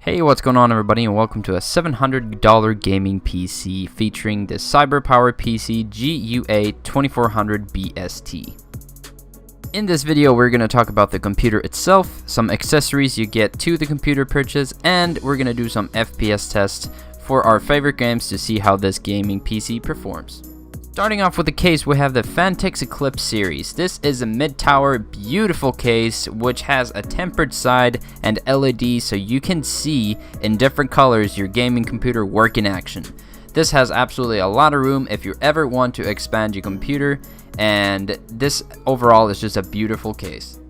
Hey, what's going on everybody, and welcome to a $700 gaming PC featuring the CyberPower PC GUA2400BST. In this video, we're going to talk about the computer itself, some accessories you get to the computer purchase, and we're going to do some FPS tests for our favorite games to see how this gaming PC performs. Starting off with the case, we have the Thansk Eclipse series. This is a mid-tower, beautiful case which has a tempered side and LED so you can see in different colors your gaming computer work in action. This has absolutely a lot of room if you ever want to expand your computer, and this overall is just a beautiful case.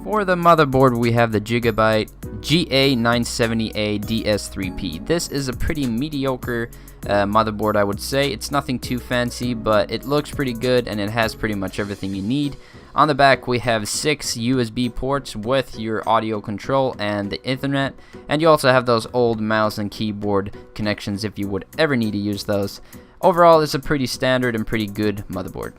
For the motherboard, we have the GUA2400BST. This is a pretty mediocre motherboard, I would say. It's nothing too fancy, but it looks pretty good and it has pretty much everything you need. On the back, we have 6 USB ports with your audio control and the Ethernet, and you also have those old mouse and keyboard connections if you would ever need to use those. Overall, it's a pretty standard and pretty good motherboard.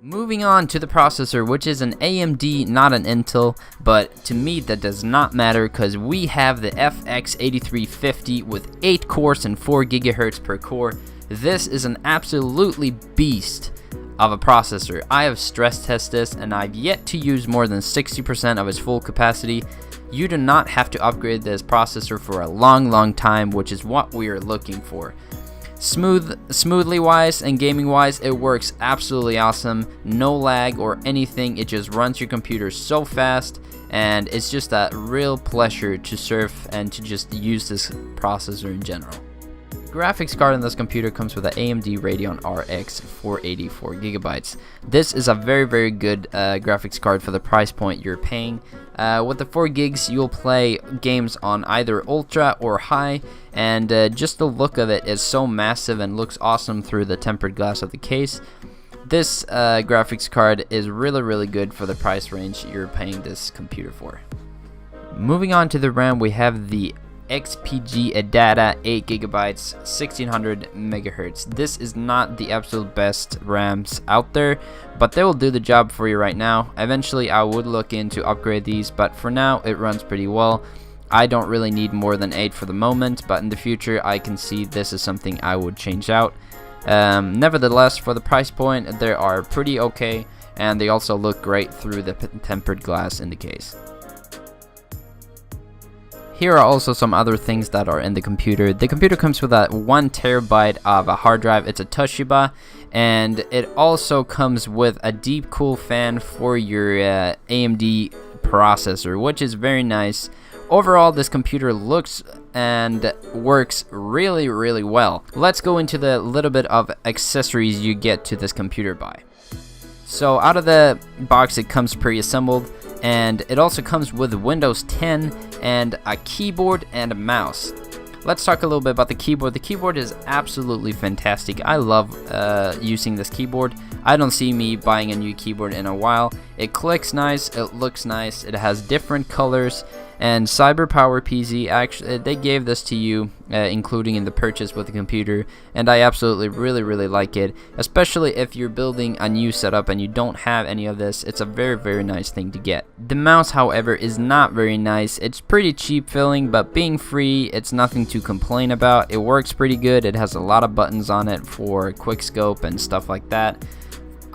Moving on to the processor, which is an AMD, not an Intel, but to me that does not matter because we have the FX8350 with 8 cores and 4 GHz per core. This is an absolutely beast of a processor. I have stress tested this and I've yet to use more than 60% of its full capacity. You do not have to upgrade this processor for a long time, which is what we are looking for. Smoothly wise and gaming wise, it works absolutely awesome. No lag or anything. It just runs your computer so fast, and it's just a real pleasure to surf and to just use this processor in general. The graphics card in this computer comes with an AMD Radeon RX 484GB. This is a very good graphics card for the price point you're paying. With the 4 gigs, you'll play games on either ultra or high, and just the look of it is so massive and looks awesome through the tempered glass of the case. This graphics card is really good for the price range you're paying this computer for. Moving on to the RAM, we have the XPG Adata 8GB 1600 MHz. This is not the absolute best RAMs out there, but they will do the job for you right now. Eventually I would look into upgrade these, but for now it runs pretty well. I don't really need more than 8 for the moment, but in the future I can see this is something I would change out. Nevertheless, for the price point, they are pretty okay, and they also look great through the tempered glass in the case. Here are also some other things that are in the computer. The computer comes with a 1 TB of a hard drive. It's a Toshiba, and it also comes with a deep cool fan for your AMD processor, which is very nice. Overall, this computer looks and works really well. Let's go into the little bit of accessories you get to this computer by. So out of the box, it comes pre-assembled, and it also comes with Windows 10 and a keyboard and a mouse. Let's talk a little bit about the keyboard. The keyboard is absolutely fantastic. I love using this keyboard. I don't see me buying a new keyboard in a while. It clicks nice, it looks nice, it has different colors, and CyberPower PC, actually, they gave this to you, including in the purchase with the computer, and I absolutely really like it, especially if you're building a new setup and you don't have any of this. It's a very nice thing to get. The mouse, however, is not very nice. It's pretty cheap feeling, but being free, it's nothing to complain about. It works pretty good. It has a lot of buttons on it for quick scope and stuff like that.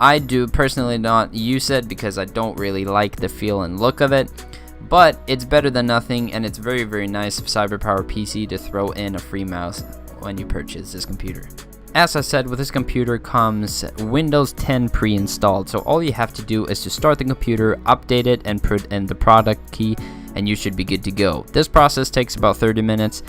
I do personally not use it because I don't really like the feel and look of it, but it's better than nothing, and it's very nice of CyberPower PC to throw in a free mouse when you purchase this computer. As I said, with this computer comes Windows 10 pre-installed, so all you have to do is to start the computer, update it, and put in the product key, and you should be good to go. This process takes about 30 minutes,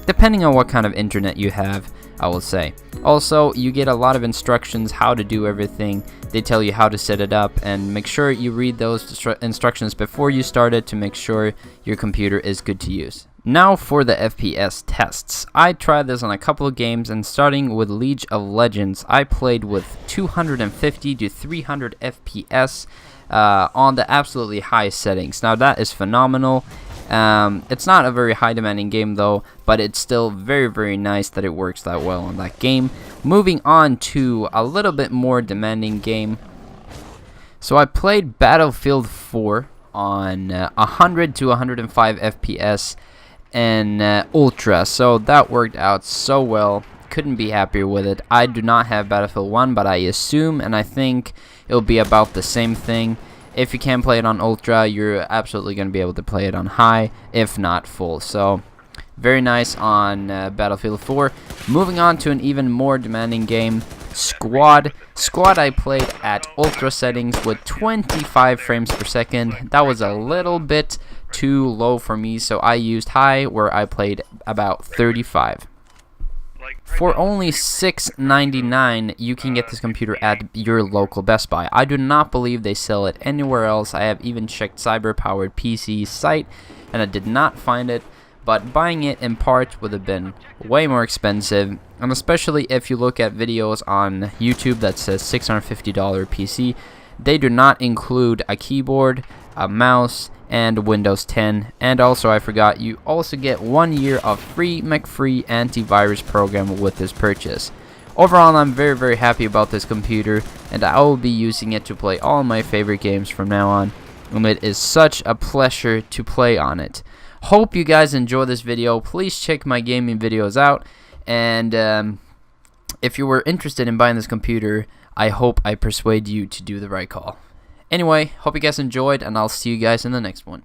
depending on what kind of internet you have, I will say. Also, you get a lot of instructions how to do everything. They tell you how to set it up, and make sure you read those instructions before you start it to make sure your computer is good to use. Now for the FPS tests. I tried this on a couple of games, and starting with League of Legends, I played with 250 to 300 FPS on the absolutely high settings. Now that is phenomenal. It's not a very high demanding game though, but it's still very nice that it works that well on that game. Moving on to a little bit more demanding game. So I played Battlefield 4 on 100 to 105 FPS and Ultra, so that worked out so well. Couldn't be happier with it. I do not have Battlefield 1, but I assume and I think it'll be about the same thing. If you can play it on Ultra, you're absolutely going to be able to play it on high, if not full. So very nice on Battlefield 4. Moving on to an even more demanding game, Squad. Squad I played at Ultra settings with 25 frames per second. That was a little bit too low for me, so I used high, where I played about 35. For only $6.99, you can get this computer at your local Best Buy. I do not believe they sell it anywhere else. I have even checked Cyber-Powered PC site, and I did not find it. But buying it in parts would have been way more expensive, and especially if you look at videos on YouTube that says $650 PC, they do not include a keyboard, a mouse, and Windows 10. And also, I forgot, you also get 1 year of free McFree antivirus program with this purchase. Overall, I'm very happy about this computer, and I will be using it to play all my favorite games from now on, and it is such a pleasure to play on it. Hope you guys enjoy this video. Please check my gaming videos out, and if you were interested in buying this computer, I hope I persuade you to do the right call. Anyway, hope you guys enjoyed, and I'll see you guys in the next one.